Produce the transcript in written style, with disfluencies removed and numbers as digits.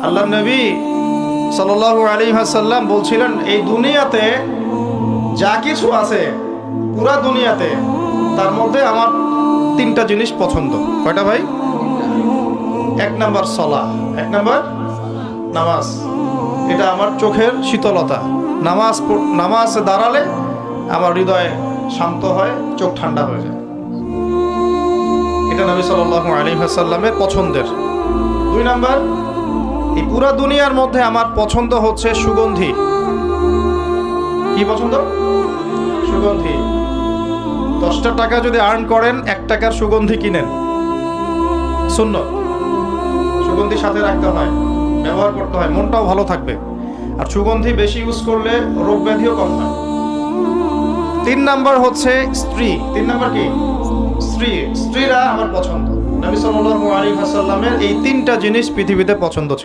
আল্লাহ নবী সাল্লাল্লাহু আলাইহি ওয়াসাল্লাম বলছিলেন, এই দুনিয়াতে যা কিছু আছে পুরা দুনিয়াতে, তার মধ্যে আমার তিনটা জিনিস পছন্দ। কয়টা ভাই? এক নাম্বার সালাহ, এক নাম্বার নামাজ। এটা আমার চোখের শীতলতা। নামাজে দাঁড়ালে আমার হৃদয় শান্ত হয়, চোখ ঠান্ডা হয়ে যায়। এটা নবী সাল্লাল্লাহু আলাইহি ওয়াসাল্লামের পছন্দের। দুই নাম্বার, এই পুরা দুনিয়ার মধ্যে আমার পছন্দ হচ্ছে সুগন্ধি। কি পছন্দ? সুগন্ধি। 10টা টাকা যদি আর্ন করেন, 1 টাকার সুগন্ধি কিনেন, সুন্নাত। সুগন্ধি সাথে রাখতে হয়, ব্যবহার করতে হয়, মনটাও ভালো থাকবে। আর সুগন্ধি বেশি ইউজ করলে রোগ ব্যাধিও কম হয়। 3 নাম্বার হচ্ছে স্ত্রী। 3 নাম্বার কি? স্ত্রী। স্ত্রীরা আমার পছন্দ। নবী সাল্লাল্লাহু আলাইহি ওয়াসাল্লামের এই 3টা জিনিস পৃথিবীতে পছন্দ ছিল।